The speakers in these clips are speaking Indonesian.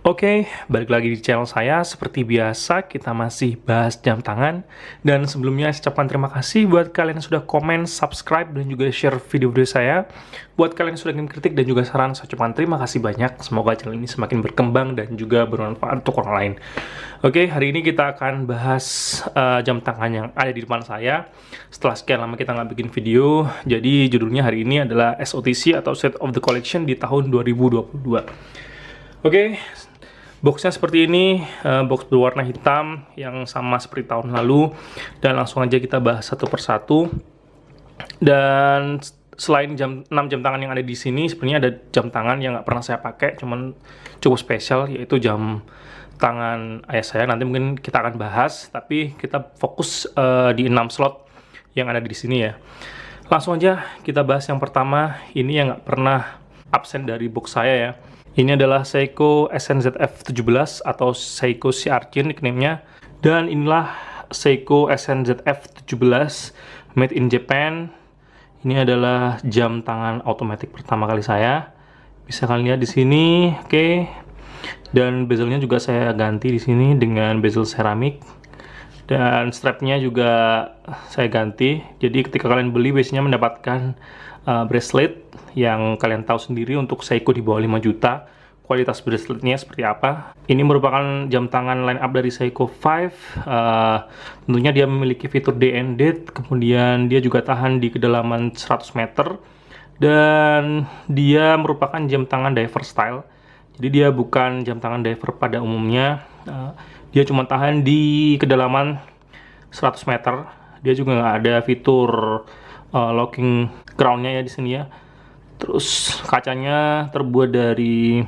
Oke, balik lagi di channel saya. Seperti biasa, kita masih bahas jam tangan. Dan sebelumnya, saya ucapkan terima kasih buat kalian yang sudah komen, subscribe, dan juga share video-video saya. Buat kalian yang sudah kirim kritik dan juga saran, saya ucapkan terima kasih banyak. Semoga channel ini semakin berkembang dan juga bermanfaat untuk orang lain. Oke, hari ini kita akan bahas jam tangan yang ada di depan saya. Setelah sekian lama kita nggak bikin video, jadi judulnya hari ini adalah SOTC atau State of the Collection di tahun 2022. Oke, boxnya seperti ini, box berwarna hitam yang sama seperti tahun lalu, dan langsung aja kita bahas satu persatu. Dan selain 6 jam tangan yang ada di sini, sebenarnya ada jam tangan yang nggak pernah saya pakai, cuman cukup spesial, yaitu jam tangan ayah saya. Nanti mungkin kita akan bahas, tapi kita fokus di 6 slot yang ada di sini ya. Langsung aja kita bahas yang pertama, ini yang nggak pernah absen dari box saya ya. Ini adalah Seiko SNZF-17 atau Seiko Shiarchin nickname-nya. Dan inilah Seiko SNZF-17 made in Japan. Ini adalah jam tangan otomatis pertama kali saya. Bisa kalian lihat di sini, oke. Dan bezelnya juga saya ganti di sini dengan bezel seramik. Dan strapnya juga saya ganti. Jadi ketika kalian beli biasanya mendapatkan bracelet yang kalian tahu sendiri untuk Seiko di bawah 5 juta. Kualitas braceletnya seperti apa. Ini merupakan jam tangan line up dari Seiko 5. Tentunya dia memiliki fitur day and date, kemudian dia juga tahan di kedalaman 100 meter, dan dia merupakan jam tangan diver style. Jadi dia bukan jam tangan diver pada umumnya. Dia cuma tahan di kedalaman 100 meter. Dia juga nggak ada fitur locking crown-nya ya di sini ya. Terus kacanya terbuat dari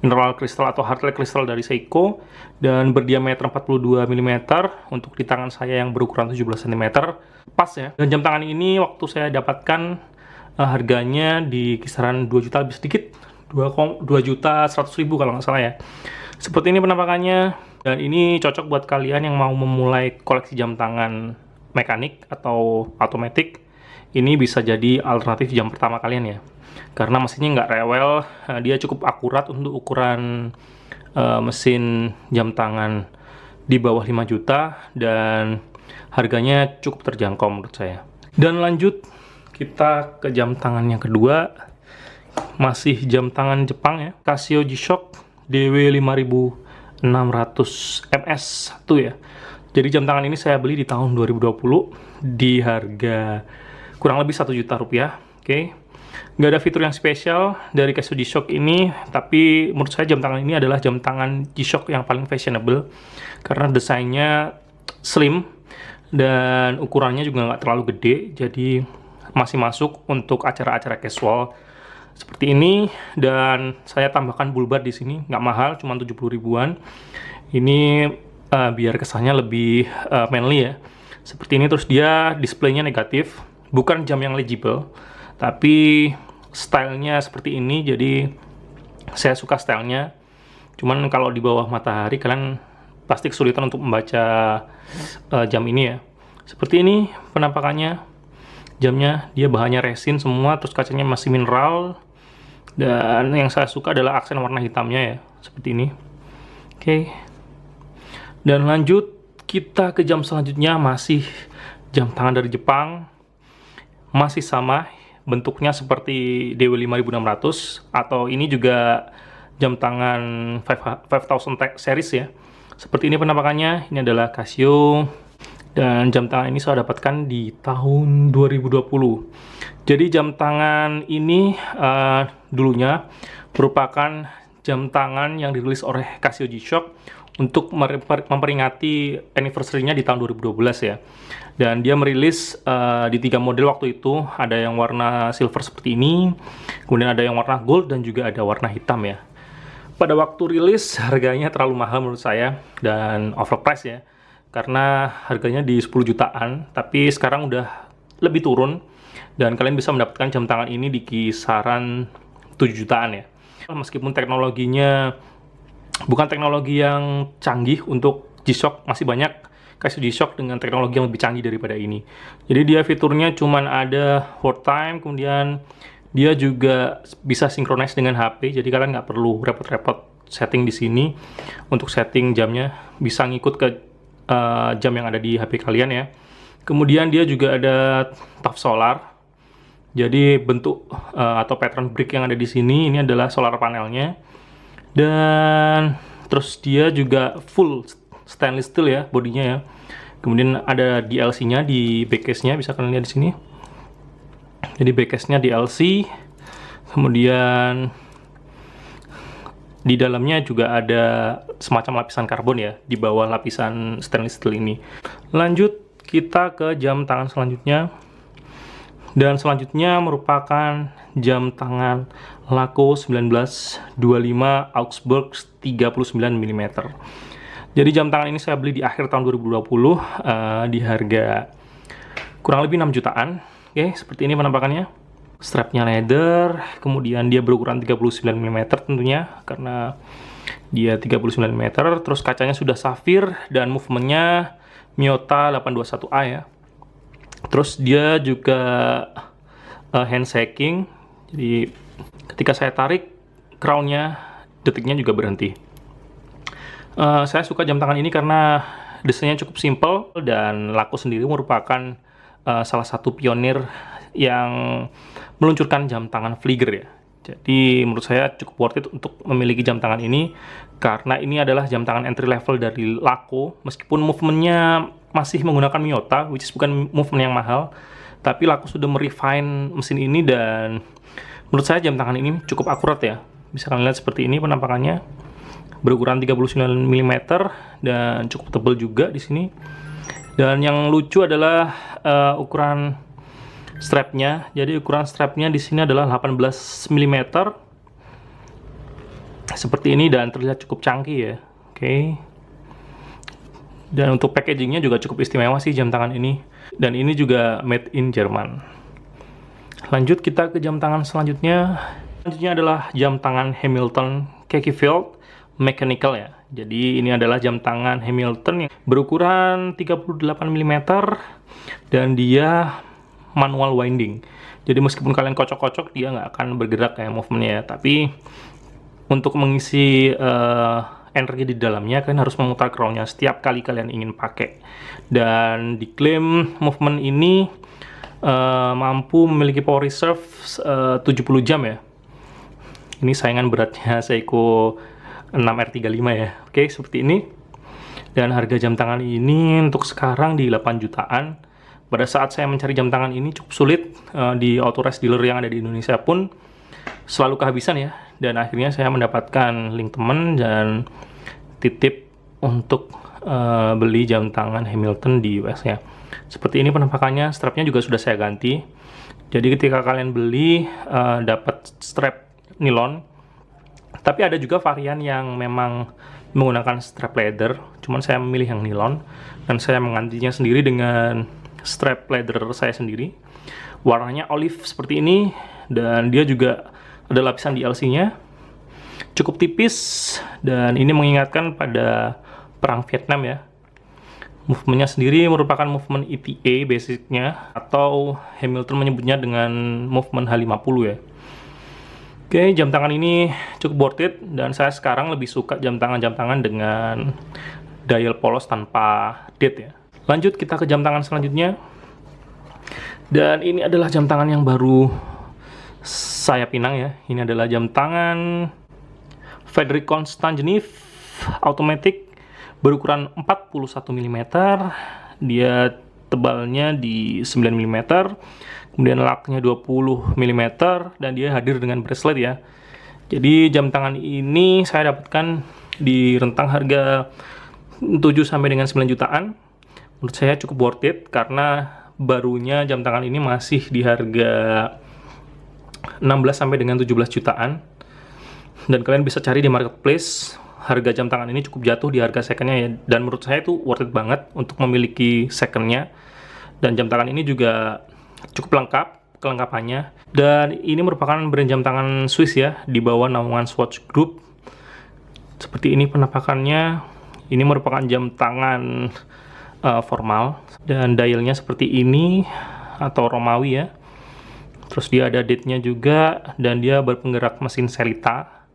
mineral crystal atau hardlike crystal dari Seiko dan berdiameter 42 mm untuk di tangan saya yang berukuran 17 cm. Pas ya. Dan jam tangan ini waktu saya dapatkan harganya di kisaran 2 juta lebih sedikit. 2.100.000 kalau nggak salah ya. Seperti ini penampakannya, dan ini cocok buat kalian yang mau memulai koleksi jam tangan mekanik atau automatic. Ini bisa jadi alternatif jam pertama kalian ya, karena mesinnya nggak rewel, dia cukup akurat untuk ukuran mesin jam tangan di bawah 5 juta, dan harganya cukup terjangkau menurut saya. Dan lanjut, kita ke jam tangan yang kedua, masih jam tangan Jepang ya, Casio G-Shock DW5600MS1 ya. Jadi jam tangan ini saya beli di tahun 2020 di harga kurang lebih 1 juta rupiah. Oke. Nggak ada fitur yang spesial dari Casio G-Shock ini, tapi menurut saya jam tangan ini adalah jam tangan G-Shock yang paling fashionable karena desainnya slim dan ukurannya juga nggak terlalu gede, jadi masih masuk untuk acara-acara casual seperti ini. Dan saya tambahkan bulbar di sini, nggak mahal, cuma 70 ribuan. Ini biar kesannya lebih manly ya. Seperti ini. Terus dia displaynya negatif, bukan jam yang legible, tapi stylenya seperti ini, jadi saya suka stylenya. Cuman kalau di bawah matahari kalian pasti kesulitan untuk membaca jam ini ya. Seperti ini penampakannya. Jamnya dia bahannya resin semua, terus kacanya masih mineral, dan yang saya suka adalah aksen warna hitamnya ya, seperti ini. Oke. Dan lanjut kita ke jam selanjutnya, masih jam tangan dari Jepang. Masih sama bentuknya seperti DW5600, atau ini juga jam tangan 5000 series ya. Seperti ini penampakannya. Ini adalah Casio, dan jam tangan ini saya dapatkan di tahun 2020. Jadi jam tangan ini dulunya merupakan jam tangan yang dirilis oleh Casio G-Shock untuk memperingati anniversary-nya di tahun 2012 ya. Dan dia merilis di 3 model waktu itu. Ada yang warna silver seperti ini, kemudian ada yang warna gold, dan juga ada warna hitam ya. Pada waktu rilis harganya terlalu mahal menurut saya dan overpriced ya, karena harganya di 10 jutaan, tapi sekarang udah lebih turun dan kalian bisa mendapatkan jam tangan ini di kisaran 7 jutaan ya. Meskipun teknologinya bukan teknologi yang canggih untuk G-Shock, masih banyak kasih G-Shock dengan teknologi yang lebih canggih daripada ini. Jadi dia fiturnya cuman ada hold time, kemudian dia juga bisa synchronize dengan HP, jadi kalian nggak perlu repot-repot setting di sini. Untuk setting jamnya bisa ngikut ke jam yang ada di HP kalian ya. Kemudian dia juga ada taf solar. Jadi bentuk atau pattern brick yang ada di sini ini adalah solar panelnya. Dan terus dia juga full stainless steel ya bodinya ya. Kemudian ada DLC-nya di backcase-nya, bisa kalian lihat di sini. Jadi backcase-nya DLC. Kemudian di dalamnya juga ada semacam lapisan karbon ya di bawah lapisan stainless steel ini. Lanjut kita ke jam tangan selanjutnya. Dan selanjutnya merupakan jam tangan Laco 1925 Augsburg 39 mm. Jadi jam tangan ini saya beli di akhir tahun 2020 di harga kurang lebih 6 jutaan. Oke, seperti ini penampakannya. Strapnya leather, kemudian dia berukuran 39 mm tentunya karena dia 39 mm. Terus kacanya sudah safir dan movementnya Miyota 821A ya. Terus dia juga hand shaking, jadi ketika saya tarik crownnya, detiknya juga berhenti. Saya suka jam tangan ini karena desainnya cukup simple dan Laco sendiri merupakan salah satu pionir yang meluncurkan jam tangan Flieger ya. Jadi menurut saya cukup worth it untuk memiliki jam tangan ini karena ini adalah jam tangan entry level dari Laco, meskipun movementnya masih menggunakan Miyota, which is bukan movement yang mahal, tapi Laco sudah merefine mesin ini dan menurut saya jam tangan ini cukup akurat ya. Bisa kalian lihat seperti ini penampakannya, berukuran 39 mm dan cukup tebal juga di sini. Dan yang lucu adalah ukuran strapnya. Jadi ukuran strapnya di sini adalah 18 mm seperti ini dan terlihat cukup canggih ya. Oke. Dan untuk packagingnya juga cukup istimewa sih jam tangan ini. Dan ini juga made in Jerman. Lanjut kita ke jam tangan selanjutnya. Selanjutnya adalah jam tangan Hamilton Kekefeld Mechanical ya. Jadi ini adalah jam tangan Hamilton yang berukuran 38 mm dan dia manual winding. Jadi meskipun kalian kocok-kocok dia nggak akan bergerak kayak movementnya. Tapi untuk mengisi energi di dalamnya kalian harus memutar crownnya setiap kali kalian ingin pakai. Dan diklaim movement ini mampu memiliki power reserve 70 jam ya. Ini saingan beratnya Seiko 6R35 ya. Oke, seperti ini. Dan harga jam tangan ini untuk sekarang di 8 jutaan. Pada saat saya mencari jam tangan ini cukup sulit, di authorized dealer yang ada di Indonesia pun selalu kehabisan ya. Dan akhirnya saya mendapatkan link teman dan titip untuk beli jam tangan Hamilton di US ya. Seperti ini penampakannya, strapnya juga sudah saya ganti. Jadi ketika kalian beli dapat strap nilon. Tapi ada juga varian yang memang menggunakan strap leather, cuman saya memilih yang nilon dan saya menggantinya sendiri dengan strap leather saya sendiri. Warnanya olive seperti ini dan dia juga ada lapisan DLC-nya. Cukup tipis dan ini mengingatkan pada perang Vietnam ya. Movementnya sendiri merupakan movement ETA basicnya atau Hamilton menyebutnya dengan movement H50 ya. Oke, jam tangan ini cukup worth it dan saya sekarang lebih suka jam tangan dengan dial polos tanpa date ya. Lanjut kita ke jam tangan selanjutnya. Dan ini adalah jam tangan yang baru saya pinang ya. Ini adalah jam tangan Fredrikon Stangenif Automatic berukuran 41 mm. Dia tebalnya di 9 mm. Kemudian laknya 20 mm dan dia hadir dengan bracelet ya. Jadi jam tangan ini saya dapatkan di rentang harga 7 sampai dengan 9 jutaan. Menurut saya cukup worth it karena barunya jam tangan ini masih di harga 16 sampai dengan 17 jutaan. Dan kalian bisa cari di marketplace. Harga jam tangan ini cukup jatuh di harga secondnya ya. Dan menurut saya itu worth it banget untuk memiliki secondnya. Dan jam tangan ini juga cukup lengkap kelengkapannya. Dan ini merupakan brand jam tangan Swiss ya, di bawah naungan Swatch Group. Seperti ini penampakannya. Ini merupakan jam tangan formal, dan dialnya seperti ini atau Romawi ya. Terus dia ada date-nya juga, dan dia berpenggerak mesin Sellita.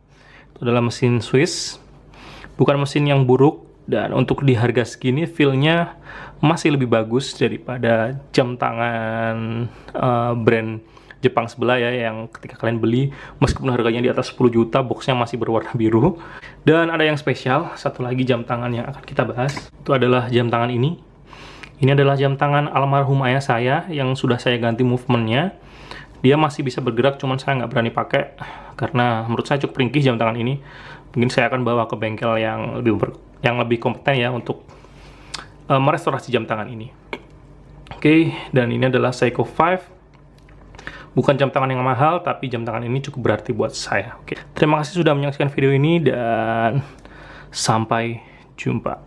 Itu adalah mesin Swiss, bukan mesin yang buruk, dan untuk di harga segini feel-nya masih lebih bagus daripada jam tangan brand Jepang sebelah ya, yang ketika kalian beli meskipun harganya di atas 10 juta, boxnya masih berwarna biru. Dan ada yang spesial, satu lagi jam tangan yang akan kita bahas, itu adalah jam tangan ini. Ini adalah jam tangan almarhum ayah saya yang sudah saya ganti movementnya. Dia masih bisa bergerak, cuman saya nggak berani pakai karena menurut saya cukup ringkih jam tangan ini. Mungkin saya akan bawa ke bengkel yang lebih kompeten ya untuk merestorasi jam tangan ini. Oke, dan ini adalah Seiko 5. Bukan jam tangan yang mahal, tapi jam tangan ini cukup berarti buat saya. Oke, terima kasih sudah menyaksikan video ini dan sampai jumpa.